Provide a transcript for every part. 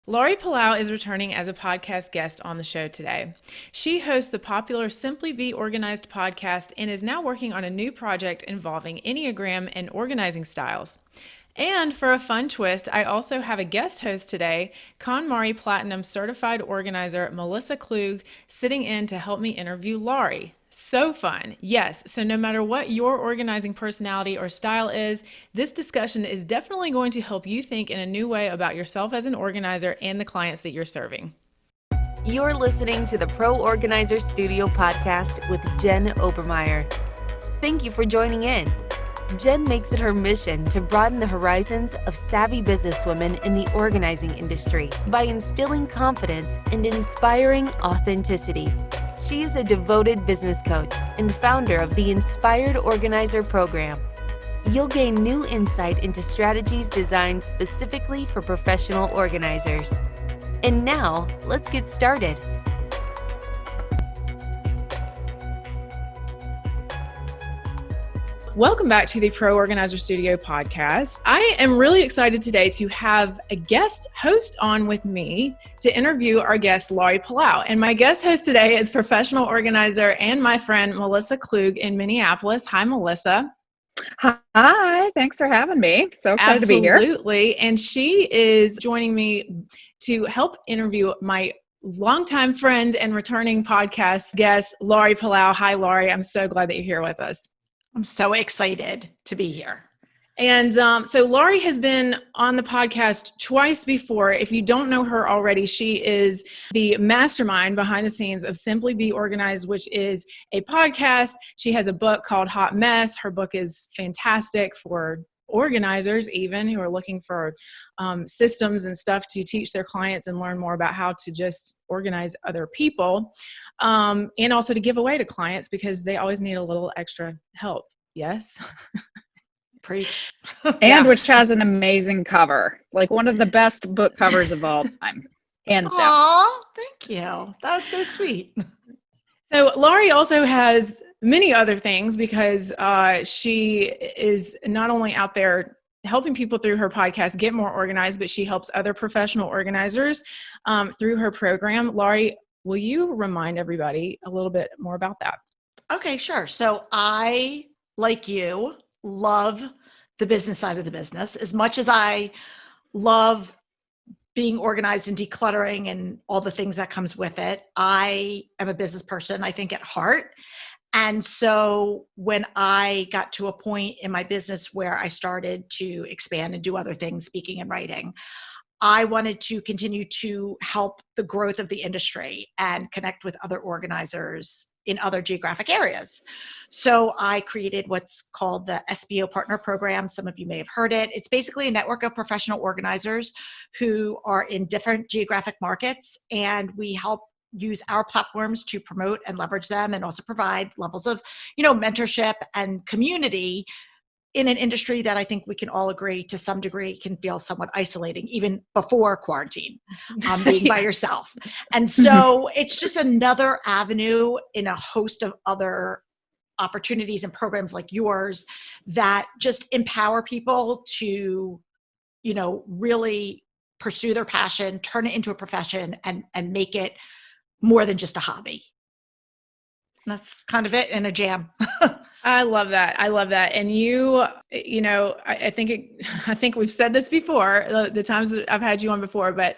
Laurie Palau is returning as a podcast guest on the show today. She hosts the popular Simply Be Organized podcast and is now working on a new project involving Enneagram and organizing styles. And for a fun twist, I also have a guest host today, Konmari Platinum Certified Organizer Melissa Klug, sitting in to help me interview Laurie. So fun. Yes. So no matter what your organizing personality or style is, this discussion is definitely going to help you think in a new way about yourself as an organizer and the clients that you're serving. You're listening to the Pro Organizer Studio podcast with Jen Obermeyer. Thank you for joining in. Jen makes it her mission to broaden the horizons of savvy businesswomen in the organizing industry by instilling confidence and inspiring authenticity. She is a devoted business coach and founder of the Inspired Organizer program. You'll gain new insight into strategies designed specifically for professional organizers. And now, let's get started. Welcome back to the Pro Organizer Studio podcast. I am really excited today to have a guest host on with me to interview our guest, Laurie Palau. And my guest host today is professional organizer and my friend, Melissa Klug in Minneapolis. Hi, Melissa. Hi, thanks for having me. So excited to be here. Absolutely. And she is joining me to help interview my longtime friend and returning podcast guest, Laurie Palau. Hi, Laurie. I'm so glad that you're here with us. I'm so excited to be here. And so Laurie has been on the podcast twice before. If you don't know her already, she is the mastermind behind the scenes of Simply Be Organized, which is a podcast. She has a book called Hot Mess. Her book is fantastic for organizers even who are looking for systems and stuff to teach their clients and learn more about how to just organize other people, and also to give away to clients because they always need a little extra help. Yes. Preach. And which has an amazing cover, like one of the best book covers of all time. Hands down. Aw, thank you. That was so sweet. So Laurie also has many other things because she is not only out there helping people through her podcast get more organized, but she helps other professional organizers through her program. Laurie, will you remind everybody a little bit more about that? Okay, sure. So I, like you, love the business side of the business as much as I love being organized and decluttering and all the things that comes with it. I am a business person, I think, at heart. And so when I got to a point in my business where I started to expand and do other things, speaking and writing, I wanted to continue to help the growth of the industry and connect with other organizers in other geographic areas. So I created what's called the SBO Partner Program. Some of you may have heard it. It's basically a network of professional organizers who are in different geographic markets, and we help use our platforms to promote and leverage them and also provide levels of, mentorship and community in an industry that I think we can all agree to some degree can feel somewhat isolating, even before quarantine, being by yourself. And so it's just another avenue in a host of other opportunities and programs like yours that just empower people to, really pursue their passion, turn it into a profession, and make it more than just a hobby. And that's kind of it in a jam. I love that. And I think we've said this before, the times that I've had you on before, but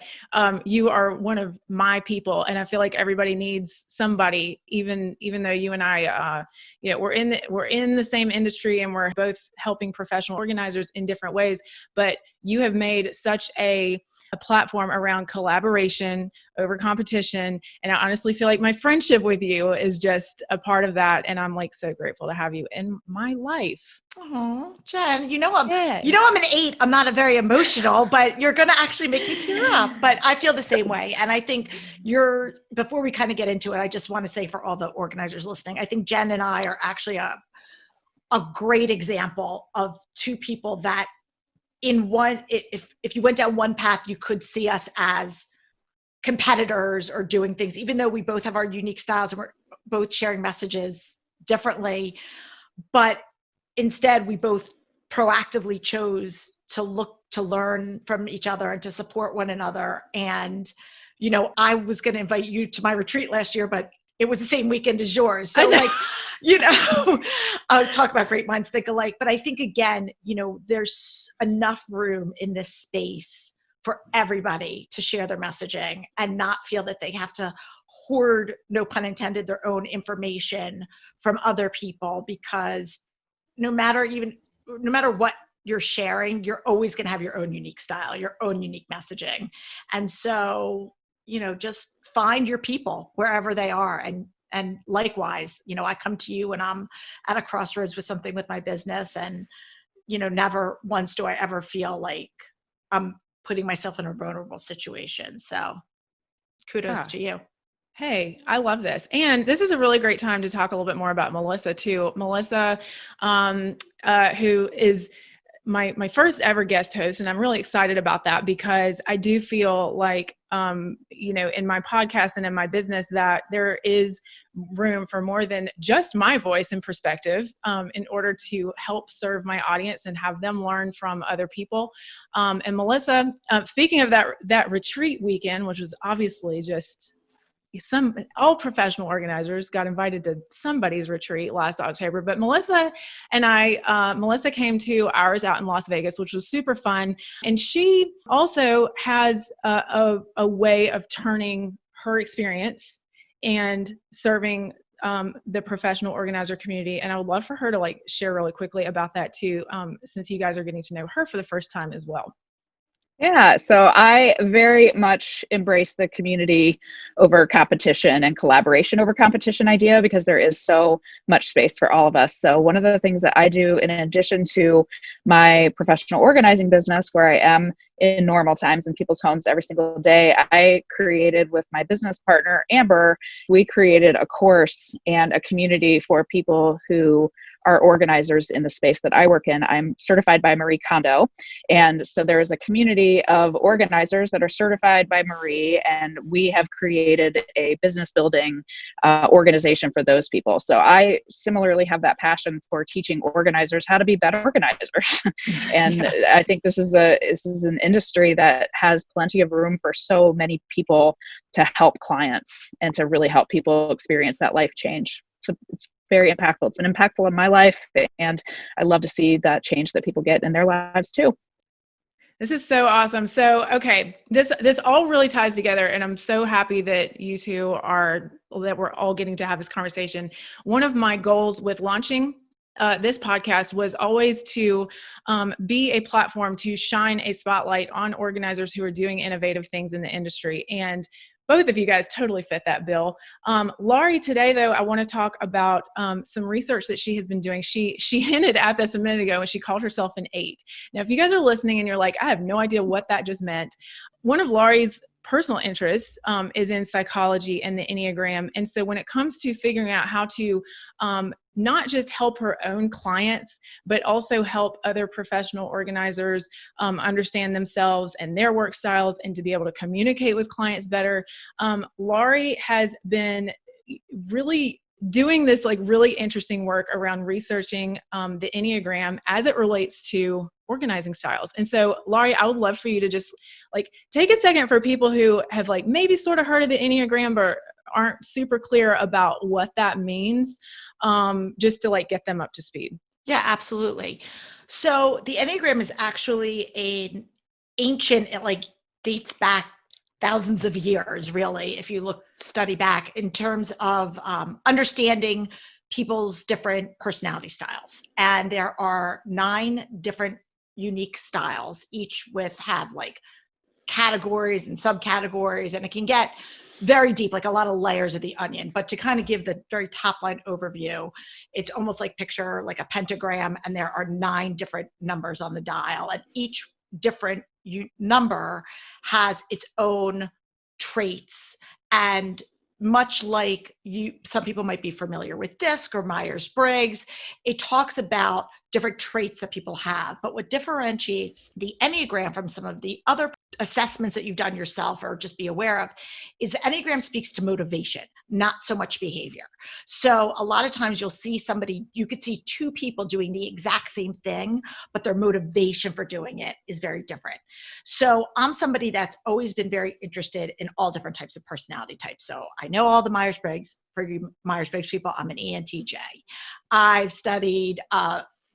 you are one of my people. And I feel like everybody needs somebody, even though you and I, we're in the same industry and we're both helping professional organizers in different ways, but you have made such a platform around collaboration over competition. And I honestly feel like my friendship with you is just a part of that. And I'm like so grateful to have you in my life. Oh, Jen, I'm an 8. I'm not a very emotional, but you're going to actually make me tear up. But I feel the same way. And I think before we kind of get into it, I just want to say for all the organizers listening, I think Jen and I are actually a great example of two people that if you went down one path, you could see us as competitors or doing things, even though we both have our unique styles and we're both sharing messages differently. But instead, we both proactively chose to look to learn from each other and to support one another. And, I was going to invite you to my retreat last year, but it was the same weekend as yours. So talk about great minds think alike. But I think, again, there's enough room in this space for everybody to share their messaging and not feel that they have to hoard, no pun intended, their own information from other people, because no matter what you're sharing, you're always going to have your own unique style, your own unique messaging. And so, just find your people wherever they are. And likewise, I come to you when I'm at a crossroads with something with my business, and, never once do I ever feel like I'm putting myself in a vulnerable situation. So kudos to you. Hey, I love this. And this is a really great time to talk a little bit more about Melissa too. Melissa, who is my first ever guest host. And I'm really excited about that, because I do feel like, in my podcast and in my business, that there is room for more than just my voice and perspective, in order to help serve my audience and have them learn from other people. And Melissa, speaking of that retreat weekend, which was obviously just all professional organizers got invited to somebody's retreat last October, but Melissa came to ours out in Las Vegas, which was super fun. And she also has a way of turning her experience and serving the professional organizer community. And I would love for her to share really quickly about that too, since you guys are getting to know her for the first time as well. Yeah, so I very much embrace the community over competition and collaboration over competition idea, because there is so much space for all of us. So one of the things that I do, in addition to my professional organizing business, where I am in normal times in people's homes every single day, I created with my business partner, Amber, we created a course and a community for people who are organizers in the space that I work in. I'm certified by Marie Kondo. And so there is a community of organizers that are certified by Marie, and we have created a business building organization for those people. So I similarly have that passion for teaching organizers how to be better organizers. And I think this is an industry that has plenty of room for so many people to help clients and to really help people experience that life change. So it's very impactful. It's been impactful in my life, and I love to see that change that people get in their lives too. This is so awesome. So, okay, this all really ties together, and I'm so happy that that we're all getting to have this conversation. One of my goals with launching this podcast was always to be a platform to shine a spotlight on organizers who are doing innovative things in the industry. And both of you guys totally fit that bill. Laurie, today, though, I want to talk about some research that she has been doing. She hinted at this a minute ago, and she called herself an 8. Now, if you guys are listening and you're like, I have no idea what that just meant, one of Laurie's personal interests is in psychology and the Enneagram. And so when it comes to figuring out how to not just help her own clients, but also help other professional organizers understand themselves and their work styles, and to be able to communicate with clients better, Laurie has been really doing this really interesting work around researching the Enneagram as it relates to organizing styles. And so, Laurie, I would love for you to just take a second for people who have maybe sort of heard of the Enneagram, but aren't super clear about what that means, just to get them up to speed. Yeah, absolutely. So the Enneagram is actually an ancient, it dates back thousands of years, really, if you study back in terms of understanding people's different personality styles. And there are 9 different unique styles, each have categories and subcategories, and it can get very deep, a lot of layers of the onion. But to kind of give the very top line overview, it's almost picture a pentagram, and there are 9 different numbers on the dial, and each different number has its own traits. And much like some people might be familiar with DISC or Myers-Briggs, it talks about different traits that people have. But what differentiates the Enneagram from some of the other assessments that you've done yourself or just be aware of, is the Enneagram speaks to motivation, not so much behavior. So a lot of times you'll see somebody, you could see two people doing the exact same thing, but their motivation for doing it is very different. So I'm somebody that's always been very interested in all different types of personality types. So I know all the Myers-Briggs. For you Myers-Briggs people, I'm an ENTJ. I've studied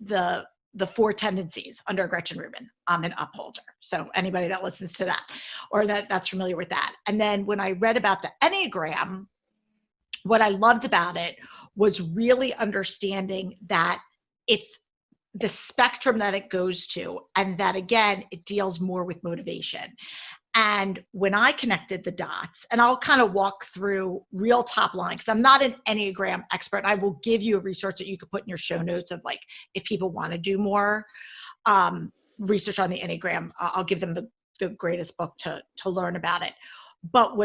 the four tendencies under Gretchen Rubin. I'm an upholder. So anybody that listens to that or that's familiar with that. And then when I read about the Enneagram, what I loved about it was really understanding that it's the spectrum that it goes to, and that again, it deals more with motivation. And when I connected the dots, and I'll kind of walk through real top line, because I'm not an Enneagram expert. I will give you a resource that you could put in your show notes of like, if people want to do more research on the Enneagram, I'll give them the greatest book to learn about it. But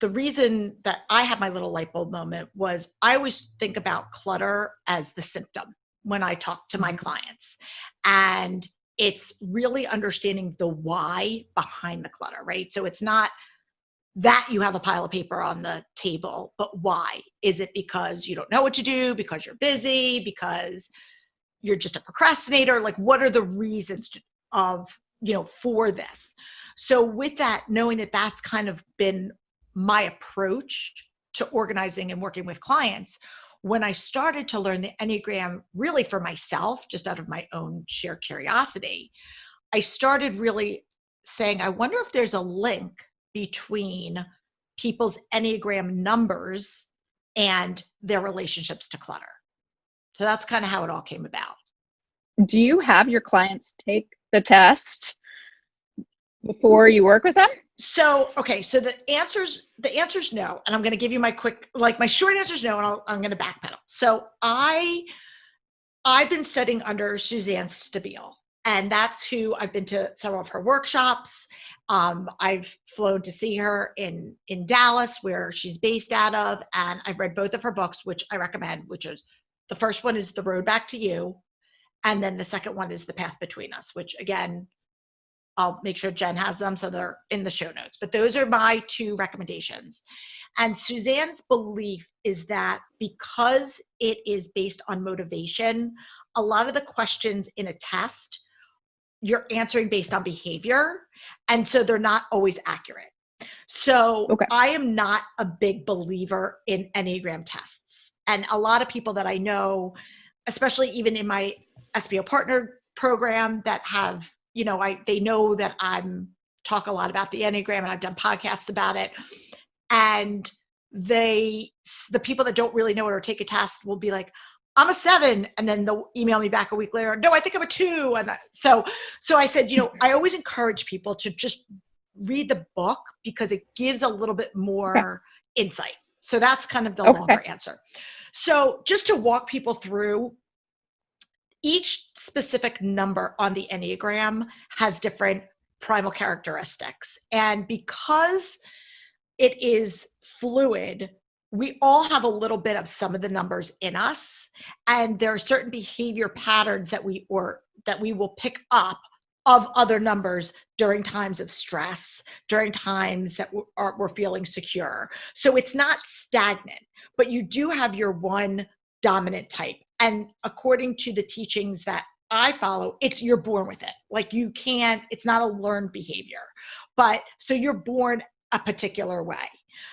the reason that I had my little light bulb moment was I always think about clutter as the symptom when I talk to my clients. And it's really understanding the why behind the clutter, right? So it's not that you have a pile of paper on the table, but why? Is it because you don't know what to do, because you're busy, because you're just a procrastinator? Like, what are the reasons for this? So with that, knowing that that's kind of been my approach to organizing and working with clients, when I started to learn the Enneagram really for myself, just out of my own sheer curiosity, I started really saying, I wonder if there's a link between people's Enneagram numbers and their relationships to clutter. So that's kind of how it all came about. Do you have your clients take the test before you work with them? So, okay. So the answer's no. And I'm going to give you my short answer is no, and I'm going to backpedal. So I've been studying under Suzanne Stabile, and that's who I've been to several of her workshops. I've flown to see her in Dallas, where she's based out of. And I've read both of her books, which I recommend, which is the first one is The Road Back to You. And then the second one is The Path Between Us, which again, I'll make sure Jen has them so they're in the show notes. But those are my two recommendations. And Suzanne's belief is that because it is based on motivation, a lot of the questions in a test, you're answering based on behavior. And so they're not always accurate. So okay. I am not a big believer in Enneagram tests. And a lot of people that I know, especially even in my SBO partner program that have, they know that I'm talk a lot about the Enneagram and I've done podcasts about it. And the people that don't really know it or take a test will be like, I'm a 7. And then they'll email me back a week later. No, I think I'm a 2. And so I said, I always encourage people to just read the book because it gives a little bit more insight. So that's kind of the longer answer. So just to walk people through, each specific number on the Enneagram has different primal characteristics. And because it is fluid, we all have a little bit of some of the numbers in us. And there are certain behavior patterns that we will pick up of other numbers during times of stress, during times that we're feeling secure. So it's not stagnant, but you do have your one dominant type. And according to the teachings that I follow, you're born with it. Like it's not a learned behavior, but so you're born a particular way.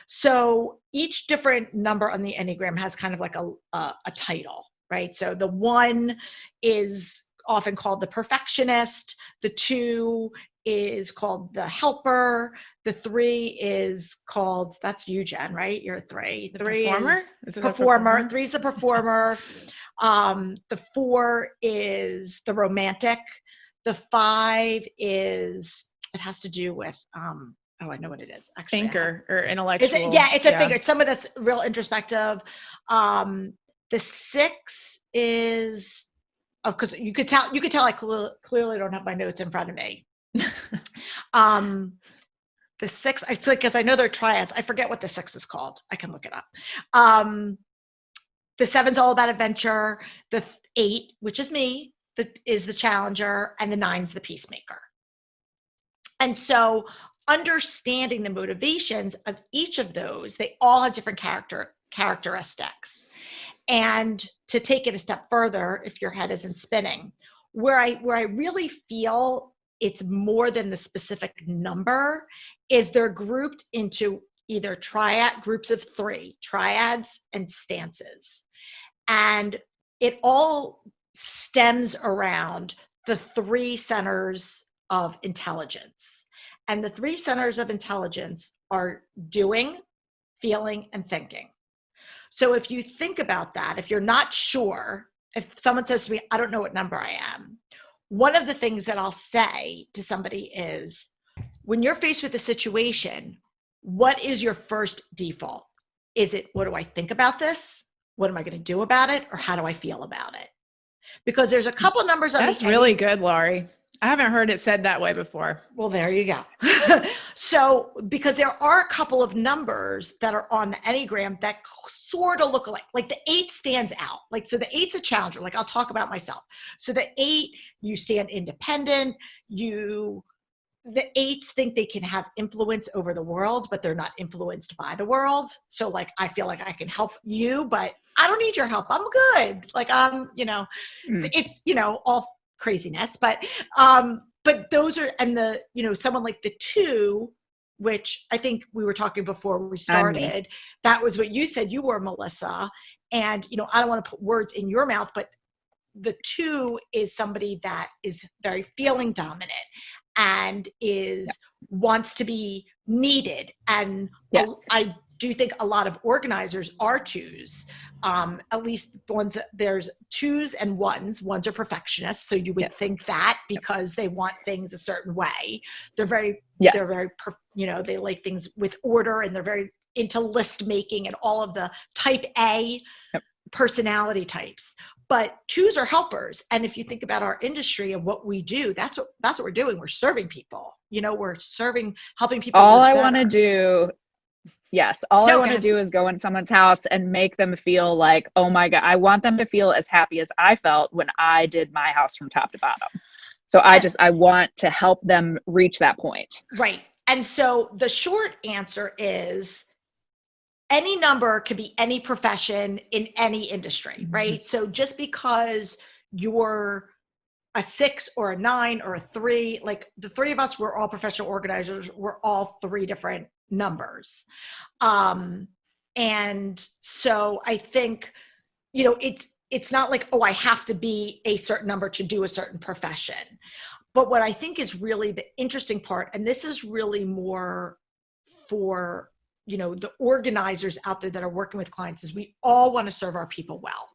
So each different number on the Enneagram has kind of like a title, right? So the 1 is often called the perfectionist. The 2 is called the helper. The 3 is called, that's you, Jen, right? You're a 3. The 3 performer? is performer. 3 is the performer. The 4 is the romantic. The 5 is, it has to do with, I know what it is. Actually, thinker or intellectual. It's a thinker. It's someone that's real introspective. The 6 is, because you could tell I clearly don't have my notes in front of me. The 6, it's like, because I know they're triads. I forget what the 6 is called. I can look it up. The 7's all about adventure. The 8, which is me, is the challenger, and the 9's the peacemaker. And so understanding the motivations of each of those, they all have different characteristics. And to take it a step further, if your head isn't spinning, where I really feel it's more than the specific number is they're grouped into either groups of 3, triads and stances. And it all stems around the 3 centers of intelligence. And the 3 centers of intelligence are doing, feeling, and thinking. So if you think about that, if you're not sure, if someone says to me, I don't know what number I am, one of the things that I'll say to somebody is, when you're faced with a situation, what is your first default? Is it, what do I think about this? What am I going to do about it? Or how do I feel about it? Because there's a couple numbers on That's the really good, Laurie. I haven't heard it said that way before. Well, there you go. So, because there are a couple of numbers that are on the Enneagram that sort of look alike. Like the 8 stands out. Like, so the 8's a challenger. Like, I'll talk about myself. So the 8, you stand independent. The 8s think they can have influence over the world, but they're not influenced by the world. So like, I feel like I can help you, but I don't need your help. I'm good. Like, it's all craziness, but those are, and someone like the 2, which I think we were talking before we started, that was what you said you were, Melissa. And, I don't want to put words in your mouth, but the 2 is somebody that is very feeling dominant and wants to be needed. And yes. I do think a lot of organizers are 2s, at least ones that there's 2s and 1s. 1s are perfectionists. So you would think that because they want things a certain way, they're very, they like things with order, and they're very into list making and all of the type A personality types. But 2s are helpers. And if you think about our industry and what we do, that's what we're doing. We're serving people, we're helping people. All I want to do is go in someone's house and make them feel like, oh my God, I want them to feel as happy as I felt when I did my house from top to bottom. So I want to help them reach that point. Right. And so the short answer is, any number could be any profession in any industry, right? So just because you're a 6 or a 9 or a 3, like the 3 of us, we're all professional organizers. We're all 3 different numbers. And so I think, it's not like, oh, I have to be a certain number to do a certain profession. But what I think is really the interesting part, and this is really more for the organizers out there that are working with clients, is we all want to serve our people well.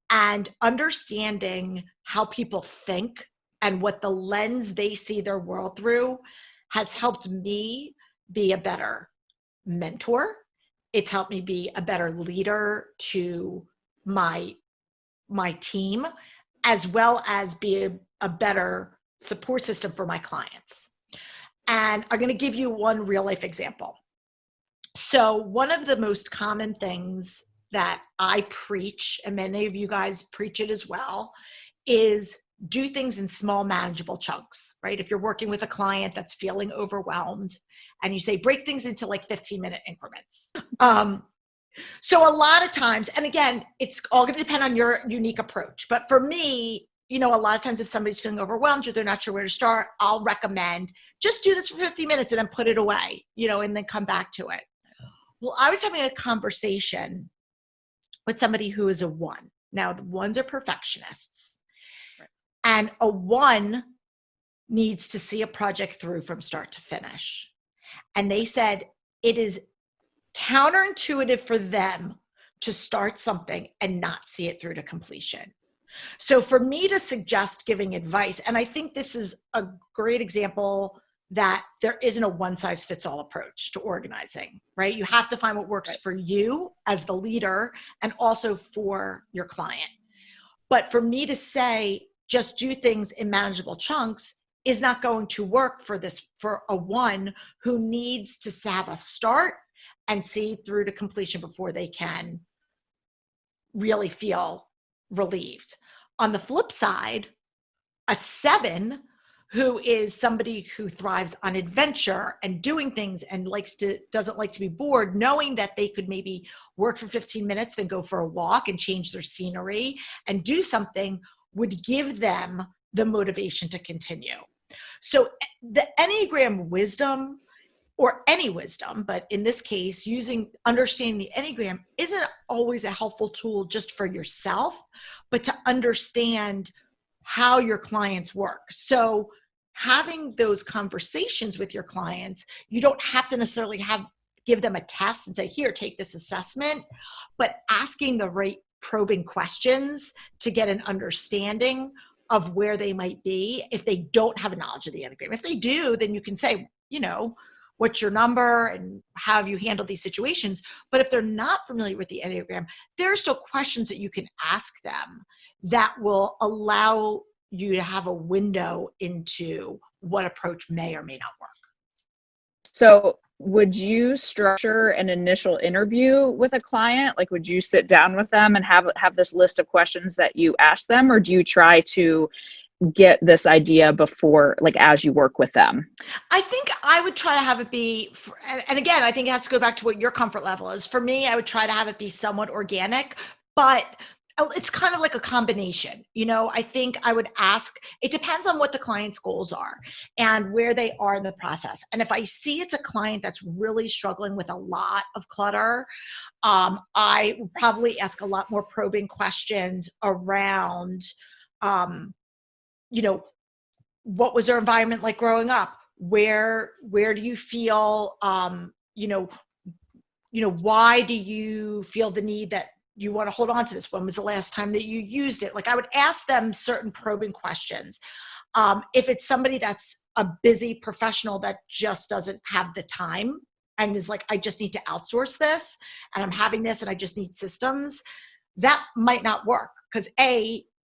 And understanding how people think and what the lens they see their world through has helped me be a better mentor. It's helped me be a better leader to my team, as well as be a better support system for my clients. And I'm going to give you one real life example. So one of the most common things that I preach, and many of you guys preach it as well, is do things in small, manageable chunks, right? If you're working with a client that's feeling overwhelmed, and you say, break things into like 15-minute increments. So a lot of times, and again, it's all going to depend on your unique approach. But for me, a lot of times if somebody's feeling overwhelmed or they're not sure where to start, I'll recommend just do this for 50 minutes and then put it away, and then come back to it. Well, I was having a conversation with somebody who is a 1. Now, the 1s are perfectionists. Right. And a 1 needs to see a project through from start to finish. And they said it is counterintuitive for them to start something and not see it through to completion. So for me to suggest giving advice, and I think this is a great example that there isn't a one-size-fits-all approach to organizing, right? You have to find what works for you as the leader and also for your client. But for me to say, just do things in manageable chunks is not going to work for a 1 who needs to have a start and see through to completion before they can really feel relieved. On the flip side, a 7 who is somebody who thrives on adventure and doing things and doesn't like to be bored, knowing that they could maybe work for 15 minutes, then go for a walk and change their scenery and do something, would give them the motivation to continue. So the Enneagram wisdom, or any wisdom, but in this case, understanding the Enneagram isn't always a helpful tool just for yourself, but to understand how your clients work. So having those conversations with your clients, you don't have to necessarily give them a test and say, here, take this assessment, but asking the right probing questions to get an understanding of where they might be if they don't have a knowledge of the Enneagram. If they do, then you can say, what's your number and how have you handled these situations? But if they're not familiar with the Enneagram, there are still questions that you can ask them that will allow you to have a window into what approach may or may not work. So would you structure an initial interview with a client? Like, would you sit down with them and have this list of questions that you ask them? Or do you try to get this idea before, like, as you work with them? I think I would try to have it be, and again, I think it has to go back to what your comfort level is. For me, I would try to have it be somewhat organic, but it's kind of like a combination. I think I would ask, it depends on what the client's goals are and where they are in the process. And if I see it's a client that's really struggling with a lot of clutter, I would probably ask a lot more probing questions around, what was their environment like growing up? Where do you feel, why do you feel the need that you want to hold on to this? When was the last time that you used it? Like, I would ask them certain probing questions. If it's somebody that's a busy professional that just doesn't have the time and is like, I just need to outsource this and I'm having this and I just need systems, that might not work because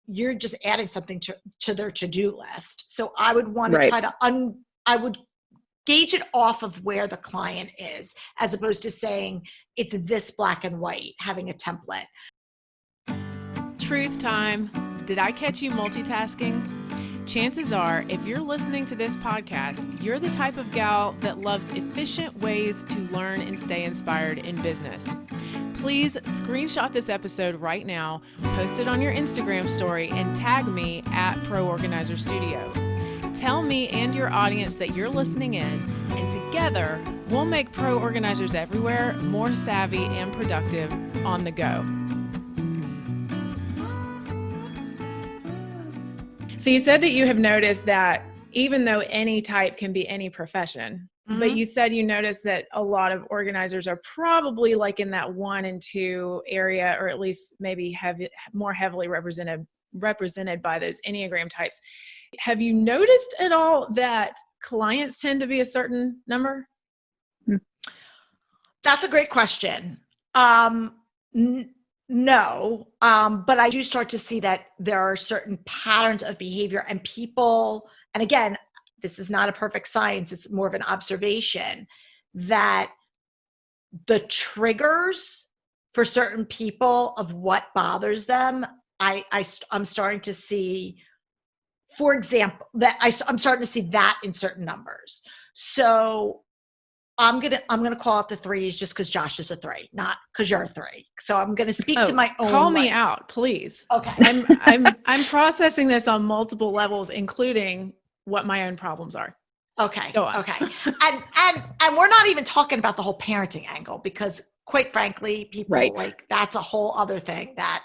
you're just adding something to their to-do list. So I would want to try to I would gauge it off of where the client is, as opposed to saying it's this black and white, having a template. Truth time. Did I catch you multitasking? Chances are, if you're listening to this podcast, you're the type of gal that loves efficient ways to learn and stay inspired in business. Please screenshot this episode right now, post it on your Instagram story, and tag me at Pro Organizer Studio. Tell me and your audience that you're listening in, and together we'll make pro organizers everywhere more savvy and productive on the go. So you said that you have noticed that even though any type can be any profession, but you said you noticed that a lot of organizers are probably like in that 1 and 2 area, or at least maybe more heavily represented by those Enneagram types. Have you noticed at all that clients tend to be a certain number? That's a great question. No, but I do start to see that there are certain patterns of behavior and people, and again, this is not a perfect science, it's more of an observation, that the triggers for certain people of what bothers them, I'm starting to see, for example, that I'm starting to see that in certain numbers. So I'm gonna call out the 3s just because Josh is a 3, not because you're a 3. So I'm gonna speak to my own. Call me out, please. Okay. I'm processing this on multiple levels, including what my own problems are. Okay. Okay. And we're not even talking about the whole parenting angle, because quite frankly, people like, that's a whole other thing that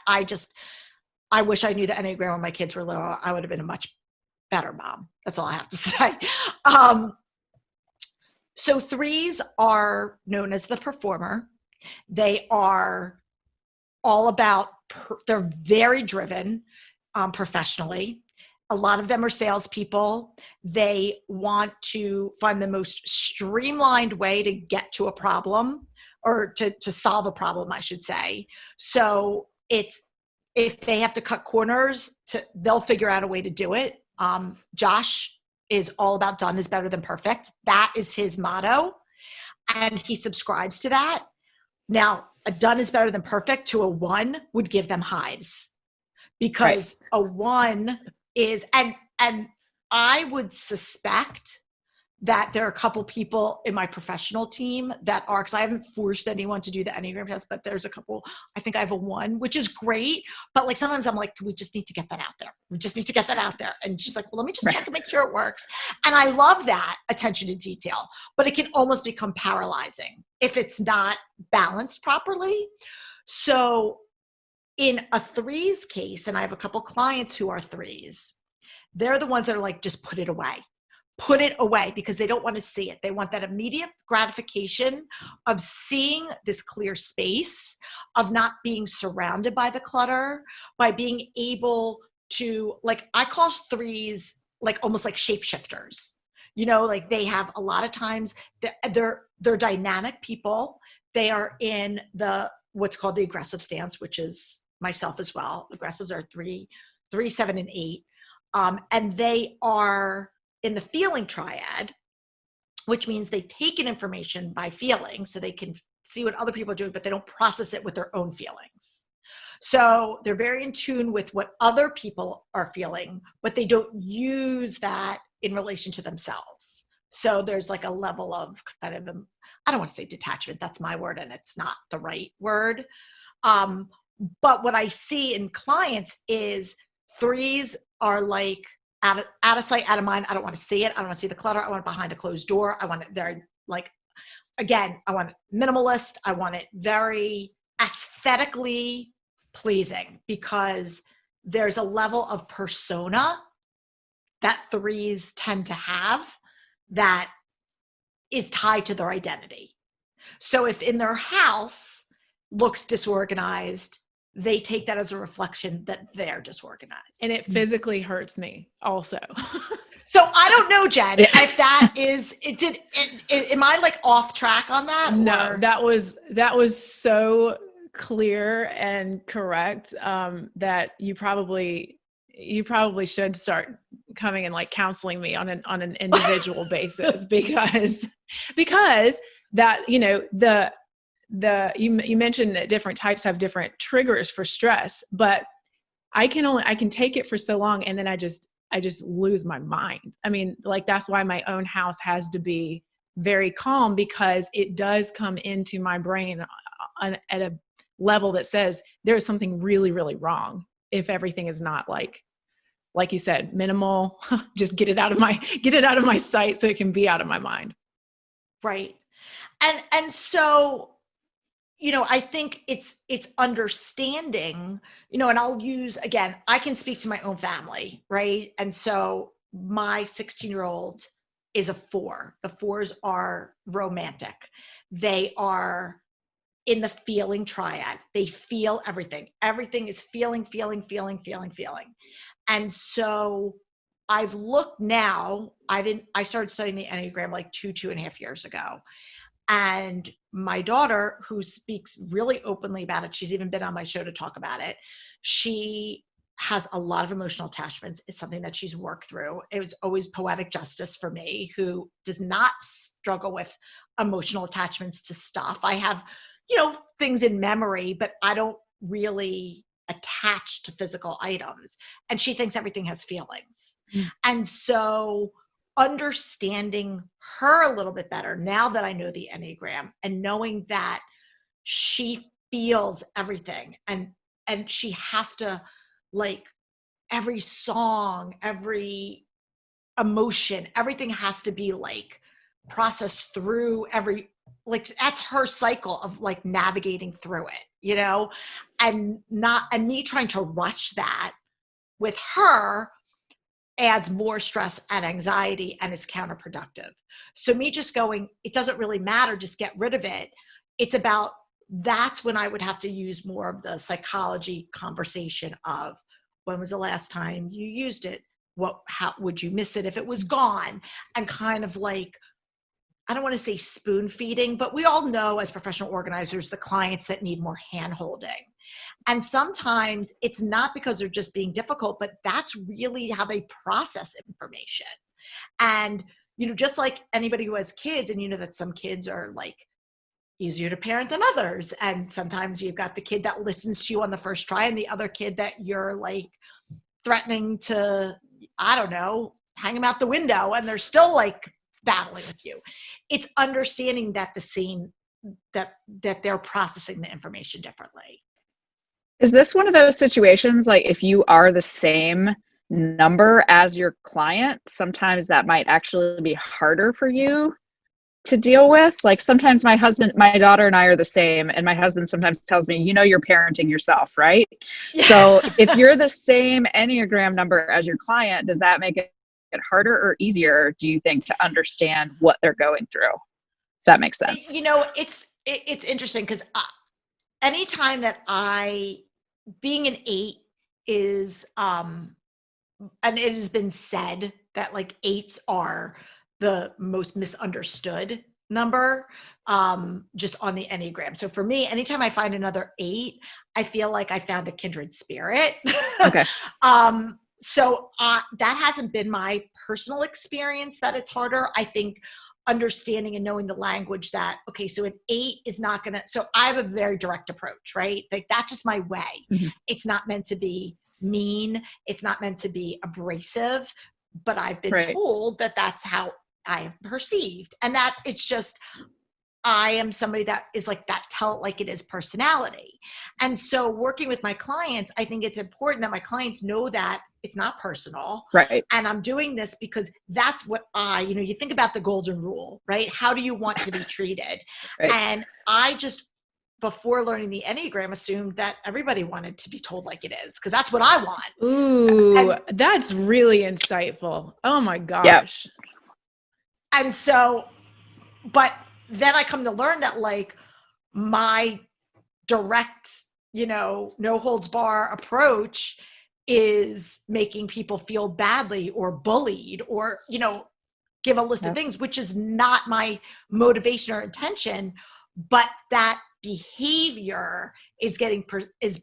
I wish I knew the Enneagram when my kids were little. I would have been a much better mom. That's all I have to say. So 3s are known as the performer. They are all about, they're very driven professionally. A lot of them are salespeople. They want to find the most streamlined way to get to a problem, or to solve a problem, I should say. So if they have to cut corners, they'll figure out a way to do it. Josh is all about done is better than perfect. That is his motto, and he subscribes to that. Now, a done is better than perfect to a 1 would give them hives, because a 1 is, and I would suspect that there are a couple people in my professional team that are, because I haven't forced anyone to do the Enneagram test, but there's a couple. I think I have a 1, which is great. But like sometimes I'm like, we just need to get that out there. We just need to get that out there. And she's like, well, let me just check and make sure it works. And I love that attention to detail, but it can almost become paralyzing if it's not balanced properly. So in a 3's case, and I have a couple clients who are 3's, they're the ones that are like, just put it away. Put it away, because they don't want to see it. They want that immediate gratification of seeing this clear space, of not being surrounded by the clutter, by being able to, like, I call 3's like almost like shapeshifters. You know, like they have a lot of times they're dynamic people. They are in the what's called the aggressive stance, which is myself as well. Aggressives are 3, 7, and 8, and they are in the feeling triad, which means they take in information by feeling, so they can see what other people are doing, but they don't process it with their own feelings. So they're very in tune with what other people are feeling, but they don't use that in relation to themselves. So there's like a level of kind of, I don't want to say detachment, that's my word, and it's not the right word. But what I see in clients is 3's are like, out of sight, out of mind. I don't want to see it. I don't want to see the clutter. I want it behind a closed door. I want it very, like, again, I want it minimalist. I want it very aesthetically pleasing, because there's a level of persona that 3's tend to have that is tied to their identity. So if in their house looks disorganized, they take that as a reflection that they're disorganized. And it physically hurts me also. So I don't know, Jen, if that is, am I like off track on that? No, or? that was so clear and correct, that you probably should start coming and like counseling me on an individual basis, because that, you know, you mentioned that different types have different triggers for stress, but I can take it for so long, and then I just lose my mind. I mean, like, that's why my own house has to be very calm, because it does come into my brain at a level that says there's something really, really wrong if everything is not like you said, minimal. Just get it out of my sight so it can be out of my mind. Right. And so, you know, I think it's understanding, you know, and I'll use, again, I can speak to my own family, right? And so my 16-year-old is a 4. The 4's are romantic. They are in the feeling triad. They feel everything. Everything is feeling. And so I've looked now, I started studying the Enneagram like 2.5 years ago. And my daughter, who speaks really openly about it, she's even been on my show to talk about it. She has a lot of emotional attachments. It's something that she's worked through. It was always poetic justice for me, who does not struggle with emotional attachments to stuff. I have, you know, things in memory, but I don't really attach to physical items. And she thinks everything has feelings. And so understanding her a little bit better now that I know the Enneagram, and knowing that she feels everything, and she has to, like, every song, every emotion, everything has to be like processed through like that's her cycle of like navigating through it, you know, and me trying to rush that with her adds more stress and anxiety, and is counterproductive. So me just going, it doesn't really matter, just get rid of it. It's about, that's when I would have to use more of the psychology conversation of, when was the last time you used it? How would you miss it if it was gone? And kind of like, I don't want to say spoon feeding, but we all know as professional organizers, the clients that need more hand holding. And sometimes it's not because they're just being difficult, but that's really how they process information. And, you know, just like anybody who has kids, and you know that some kids are like easier to parent than others. And sometimes you've got the kid that listens to you on the first try, and the other kid that you're like threatening to, I don't know, hang them out the window and they're still like battling with you. It's understanding that that they're processing the information differently. Is this one of those situations, like if you are the same number as your client, sometimes that might actually be harder for you to deal with? Like sometimes my daughter and I are the same, and my husband sometimes tells me, you're parenting yourself, right? Yeah. So if you're the same Enneagram number as your client, does that make it harder or easier, do you think, to understand what they're going through? If that makes sense. It's interesting because anytime that being an 8 is, and it has been said that like 8s are the most misunderstood number, just on the Enneagram. So for me, anytime I find another 8, I feel like I found a kindred spirit. Okay. So that hasn't been my personal experience that it's harder. I think understanding and knowing the language that, okay, so an 8 is not going to, so I have a very direct approach, right? Like that's just my way. Mm-hmm. It's not meant to be mean. It's not meant to be abrasive, but I've been told that that's how I have perceived. And that it's just, I am somebody that is like that, tell it like it is personality. And so working with my clients, I think it's important that my clients know that it's not personal. Right. And I'm doing this because that's what you think about the golden rule, right? How do you want to be treated? Right. And I just, before learning the Enneagram, assumed that everybody wanted to be told like it is, because that's what I want. Ooh, that's really insightful. Oh my gosh. Yeah. And so, but then I come to learn that like my direct, no holds bar approach is making people feel badly or bullied or, give a list of things, which is not my motivation or intention, but that behavior is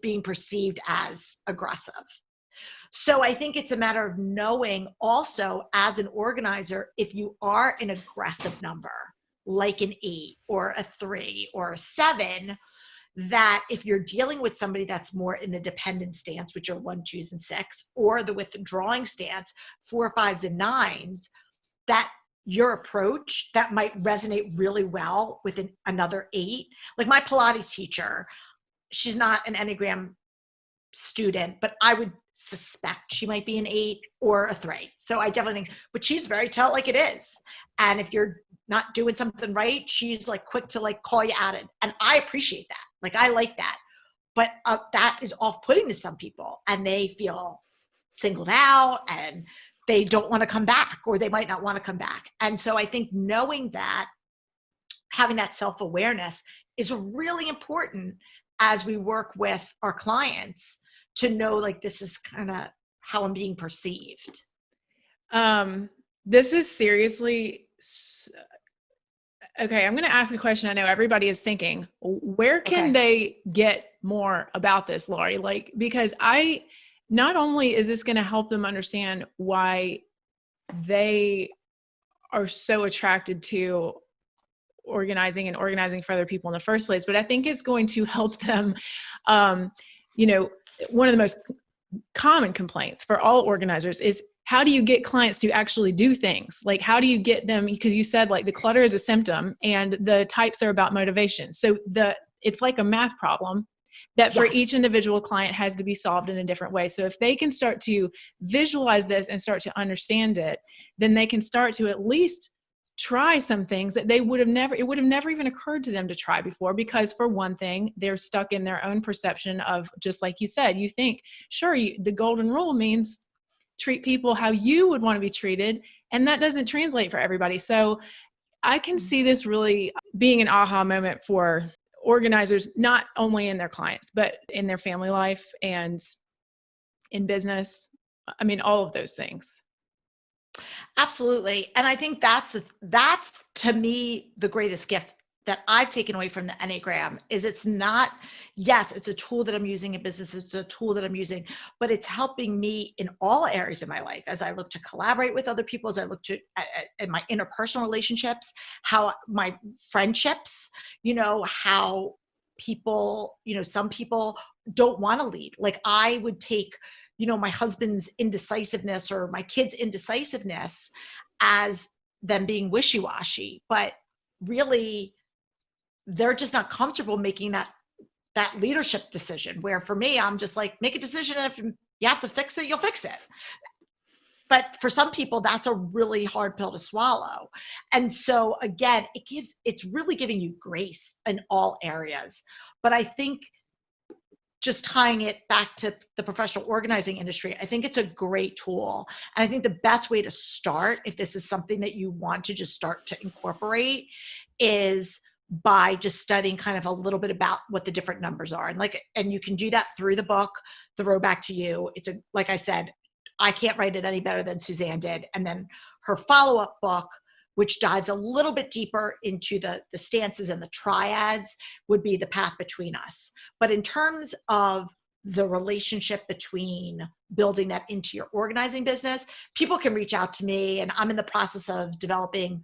being perceived as aggressive. So I think it's a matter of knowing also as an organizer, if you are an aggressive number, like an 8 or a 3 or a 7, that if you're dealing with somebody that's more in the dependent stance, which are 1, 2s, and 6, or the withdrawing stance, 4, 5s, and 9s, that your approach that might resonate really well with another 8. Like my Pilates teacher, she's not an Enneagram student, but I would suspect she might be an 8 or a 3. So I definitely think, but she's very tell it like it is. And if you're not doing something right, she's like quick to like call you at it. And I appreciate that. Like I like that. But that is off-putting to some people, and they feel singled out and they don't want to come back, or they might not want to come back. And so I think knowing that, having that self-awareness is really important as we work with our clients to know, like, this is kind of how I'm being perceived. This is seriously, okay, I'm going to ask a question I know everybody is thinking. Where can they get more about this, Laurie? Like, because not only is this going to help them understand why they are so attracted to organizing for other people in the first place, but I think it's going to help them, one of the most common complaints for all organizers is, how do you get clients to actually do things? Like, how do you get them? Because you said like the clutter is a symptom and the types are about motivation. So it's like a math problem that for each individual client has to be solved in a different way. So if they can start to visualize this and start to understand it, then they can start to at least try some things that it would have never even occurred to them to try before, because for one thing, they're stuck in their own perception of, just like you said, you think, sure, the golden rule means treat people how you would want to be treated. And that doesn't translate for everybody. So I can see this really being an aha moment for organizers, not only in their clients, but in their family life and in business. I mean, all of those things. Absolutely. And I think that's to me, the greatest gift that I've taken away from the Enneagram is it's not, yes, it's a tool that I'm using in business. It's a tool that I'm using, but it's helping me in all areas of my life as I look to collaborate with other people, as I look to at my interpersonal relationships, how my friendships, how people, some people don't want to lead. Like I would take, my husband's indecisiveness or my kids' indecisiveness as them being wishy-washy, but really they're just not comfortable making that leadership decision, where for me, I'm just like, make a decision. And if you have to fix it, you'll fix it. But for some people, that's a really hard pill to swallow. And so again, it's really giving you grace in all areas. But I think just tying it back to the professional organizing industry, I think it's a great tool. And I think the best way to start, if this is something that you want to just start to incorporate, is by just studying kind of a little bit about what the different numbers are. And you can do that through the book, The Road Back to You. Like I said, I can't write it any better than Suzanne did. And then her follow-up book, which dives a little bit deeper into the stances and the triads, would be The Path Between Us. But in terms of the relationship between building that into your organizing business, people can reach out to me, and I'm in the process of developing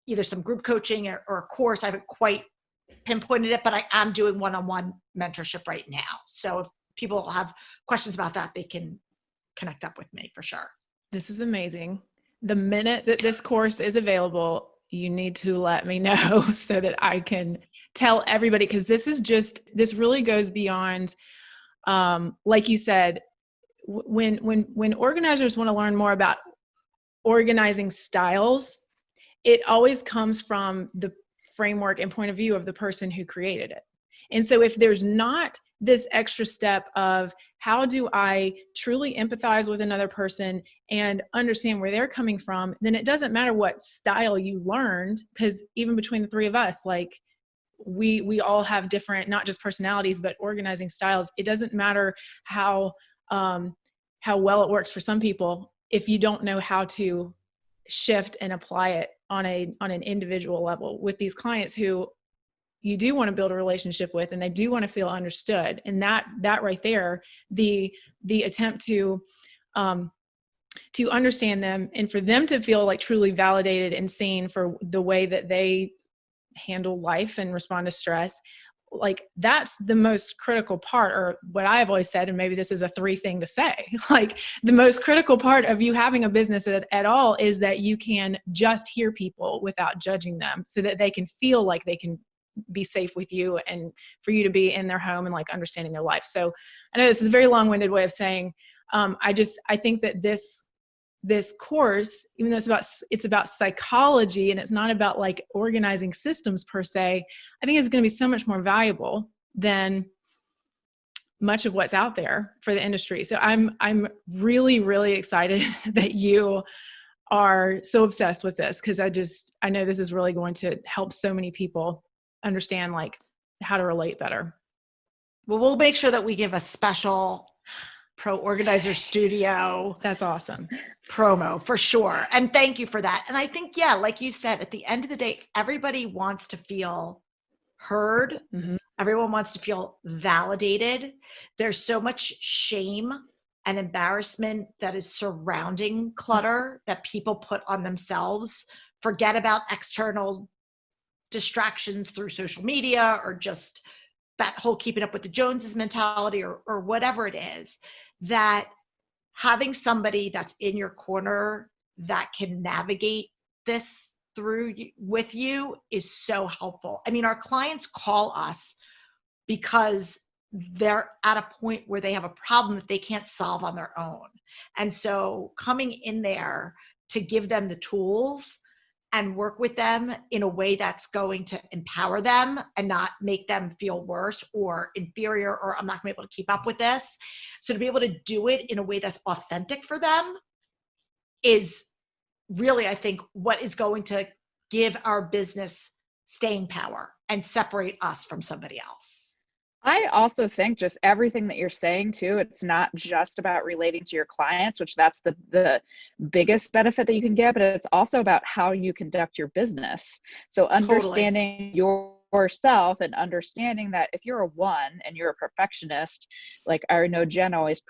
either some group coaching or a course. I haven't quite pinpointed it, but I am doing one-on-one mentorship right now. So if people have questions about that, they can connect up with me for sure. This is amazing. The minute that this course is available, you need to let me know so that I can tell everybody, because this really goes beyond, like you said, when organizers want to learn more about organizing styles, it always comes from the framework and point of view of the person who created it. And so if there's not this extra step of how do I truly empathize with another person and understand where they're coming from, then it doesn't matter what style you learned, because even between the three of us, like we all have different, not just personalities, but organizing styles. It doesn't matter how well it works for some people if you don't know how to shift and apply it on an individual level with these clients who you do want to build a relationship with, and they do want to feel understood. And that right there, the attempt to understand them and for them to feel like truly validated and seen for the way that they handle life and respond to stress, like that's the most critical part, or what I've always said, and maybe this is a 3 thing to say, like the most critical part of you having a business at all is that you can just hear people without judging them, so that they can feel like they can be safe with you and for you to be in their home and like understanding their life. So I know this is a very long-winded way of saying, I think that this course, even though it's about psychology and it's not about like organizing systems per se, I think it's going to be so much more valuable than much of what's out there for the industry. So I'm really, really excited that you are so obsessed with this, because I know this is really going to help so many people understand like how to relate better. Well, we'll make sure that we give a special Pro Organizer Studio. That's awesome. Promo for sure. And thank you for that. And I think, yeah, like you said, at the end of the day, everybody wants to feel heard. Mm-hmm. Everyone wants to feel validated. There's so much shame and embarrassment that is surrounding clutter that people put on themselves. Forget about external distractions through social media or just that whole keeping up with the Joneses mentality or whatever it is, that having somebody that's in your corner that can navigate this through with you is so helpful. I mean, our clients call us because they're at a point where they have a problem that they can't solve on their own. And so coming in there to give them the tools and work with them in a way that's going to empower them and not make them feel worse or inferior, or I'm not gonna be able to keep up with this. So to be able to do it in a way that's authentic for them is really, I think, what is going to give our business staying power and separate us from somebody else. I also think just everything that you're saying too, it's not just about relating to your clients, which that's the biggest benefit that you can get, but it's also about how you conduct your business. So understanding yourself and understanding that if you're a 1 and you're a perfectionist, like I know Jen always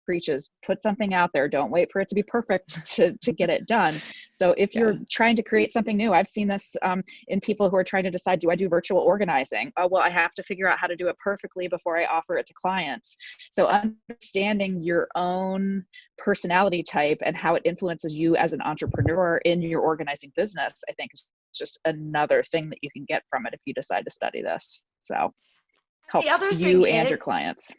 preaches, put something out there. Don't wait for it to be perfect to get it done. So if you're trying to create something new, I've seen this in people who are trying to decide, do I do virtual organizing? Oh, well, I have to figure out how to do it perfectly before I offer it to clients. So understanding your own personality type and how it influences you as an entrepreneur in your organizing business, I think is just another thing that you can get from it if you decide to study this. So helps you and your clients.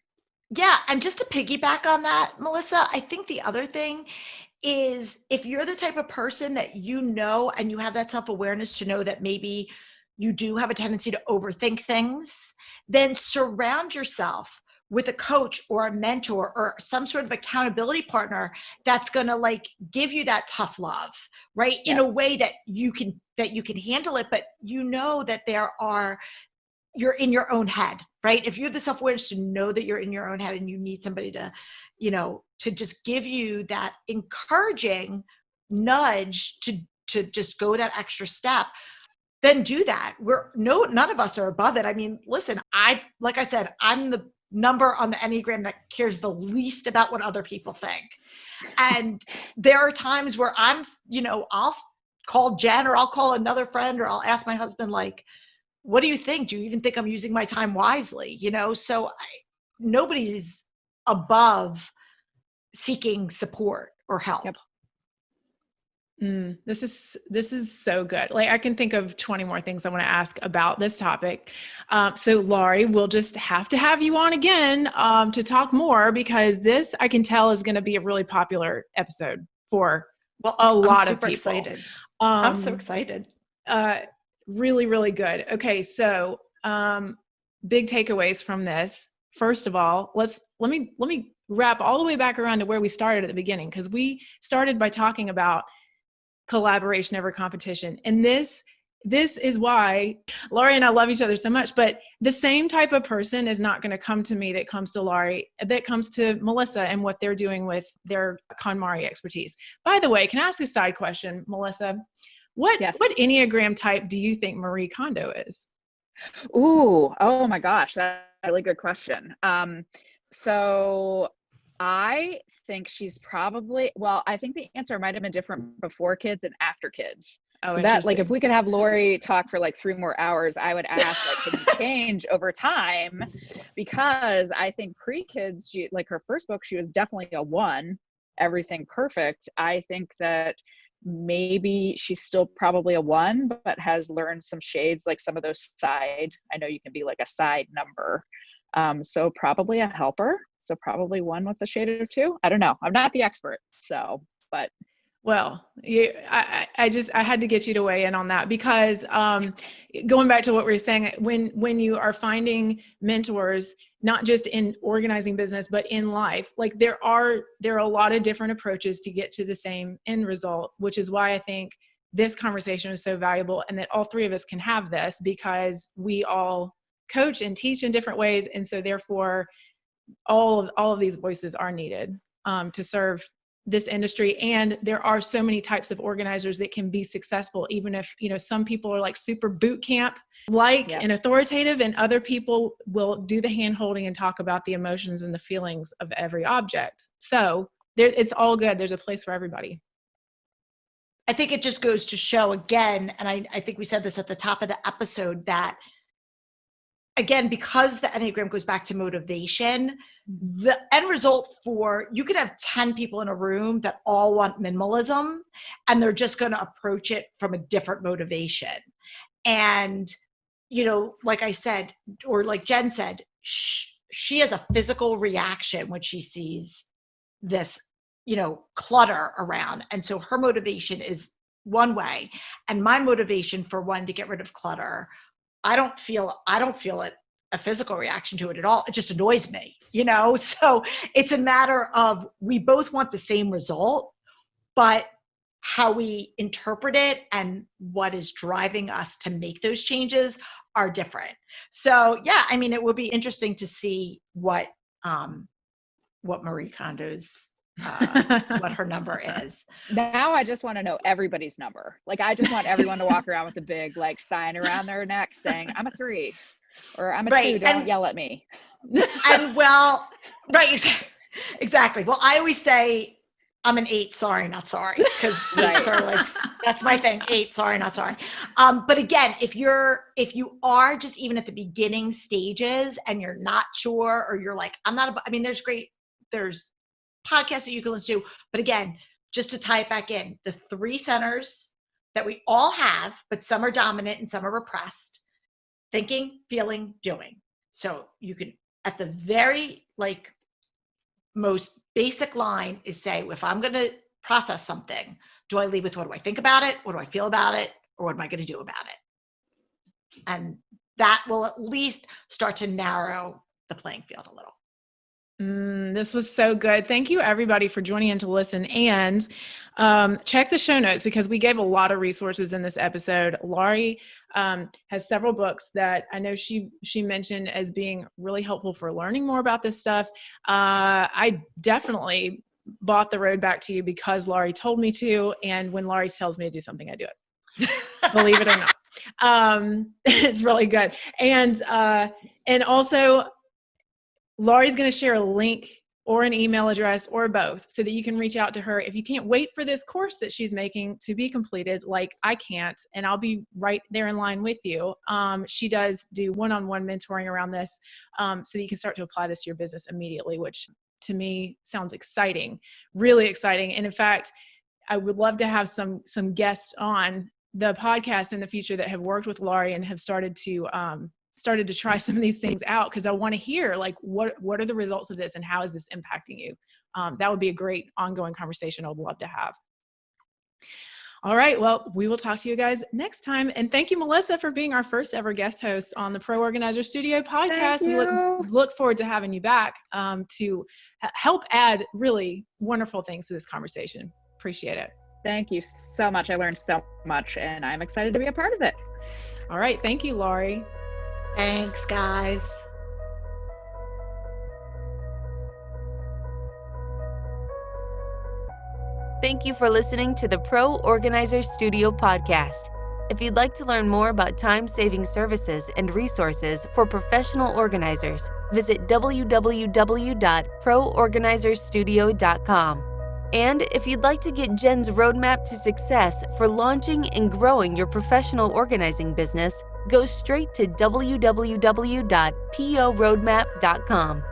Yeah. And just to piggyback on that, Melissa, I think the other thing is if you're the type of person that you know, and you have that self-awareness to know that maybe you do have a tendency to overthink things, then surround yourself with a coach or a mentor or some sort of accountability partner that's going to like give you that tough love, right? In a way that you can handle it, but you know that you're in your own head, right? If you have the self-awareness to know that you're in your own head and you need somebody to, to just give you that encouraging nudge to just go that extra step, then do that. None of us are above it. I mean, listen, like I said, I'm the number on the Enneagram that cares the least about what other people think. And there are times where I'll call Jen or I'll call another friend or I'll ask my husband, like, what do you think? Do you even think I'm using my time wisely? So nobody's above seeking support or help. Yep. This is so good. Like I can think of 20 more things I want to ask about this topic. So Laurie, we'll just have to have you on again to talk more, because this I can tell is going to be a really popular episode for a lot of people. Excited. I'm so excited. Really, really good. Okay. So, big takeaways from this. First of all, let me wrap all the way back around to where we started at the beginning. Cause we started by talking about collaboration over competition. And this is why Laurie and I love each other so much, but the same type of person is not going to come to me that comes to Laurie, that comes to Melissa and what they're doing with their Konmari expertise. By the way, can I ask a side question, Melissa? What Enneagram type do you think Marie Kondo is? Ooh, oh my gosh, that's a really good question. So I think she's probably, I think the answer might have been different before kids and after kids. Oh, so that, like, if we could have Laurie talk for like 3 more hours, I would ask, like, can you change over time? Because I think pre-kids, like her first book, she was definitely a 1, everything perfect. I think that maybe she's still probably a 1, but has learned some shades, like some of those I know you can be like a side number. So probably a helper. So probably 1 with a shade or 2. I don't know. I'm not the expert. So, but. Well, I had to get you to weigh in on that, because going back to what we were saying, when you are finding mentors, not just in organizing business, but in life, like there are a lot of different approaches to get to the same end result, which is why I think this conversation is so valuable, and that all 3 of us can have this, because we all coach and teach in different ways. And so therefore all of these voices are needed to serve this industry. And there are so many types of organizers that can be successful, even if, some people are like super boot camp and authoritative, and other people will do the hand holding and talk about the emotions and the feelings of every object. So it's all good. There's a place for everybody. I think it just goes to show again, and I think we said this at the top of the episode, that again, because the Enneagram goes back to motivation, the end result you could have 10 people in a room that all want minimalism, and they're just going to approach it from a different motivation. And, like I said, or like Jen said, she has a physical reaction when she sees this, clutter around. And so her motivation is one way. And my motivation for one to get rid of clutter, I don't feel it a physical reaction to it at all. It just annoys me, So it's a matter of, we both want the same result, but how we interpret it and what is driving us to make those changes are different. So yeah, I mean, it will be interesting to see what Marie Kondo's what her number is. Now I just want to know everybody's number. Like, I just want everyone to walk around with a big like sign around their neck saying, I'm a 3 or I'm a 2, don't yell at me. And right. Exactly. Well, I always say I'm an 8, sorry, not sorry. Because Right. are like, that's my thing. 8, sorry, not sorry. But again, if you are just even at the beginning stages and you're not sure, or you're like, there's podcasts that you can listen to. But again, just to tie it back in, the 3 centers that we all have, but some are dominant and some are repressed: thinking, feeling, doing. So you can, at the very most basic line, is say, if I'm going to process something, do I lead with, what do I think about it? What do I feel about it? Or what am I going to do about it? And that will at least start to narrow the playing field a little. This was so good. Thank you, everybody, for joining in to listen. And check the show notes, because we gave a lot of resources in this episode. Laurie has several books that I know she mentioned as being really helpful for learning more about this stuff. I definitely bought The Road Back to You because Laurie told me to. And when Laurie tells me to do something, I do it. Believe it or not. It's really good. And also, Laurie's going to share a link or an email address or both, so that you can reach out to her if you can't wait for this course that she's making to be completed, like I can't, and I'll be right there in line with you. She does do one-on-one mentoring around this, so that you can start to apply this to your business immediately, which to me sounds exciting, really exciting. And in fact, I would love to have some guests on the podcast in the future that have worked with Laurie and have started to try some of these things out, because I want to hear what are the results of this and how is this impacting you? That would be a great ongoing conversation I would love to have. All right. Well, we will talk to you guys next time. And thank you, Melissa, for being our first ever guest host on the Pro Organizer Studio podcast. We look forward to having you back to help add really wonderful things to this conversation. Appreciate it. Thank you so much. I learned so much, and I'm excited to be a part of it. All right. Thank you, Laurie. Thanks, guys. Thank you for listening to the Pro Organizer Studio podcast. If you'd like to learn more about time-saving services and resources for professional organizers, visit www.proorganizerstudio.com. And if you'd like to get Jen's roadmap to success for launching and growing your professional organizing business, go straight to www.poroadmap.com.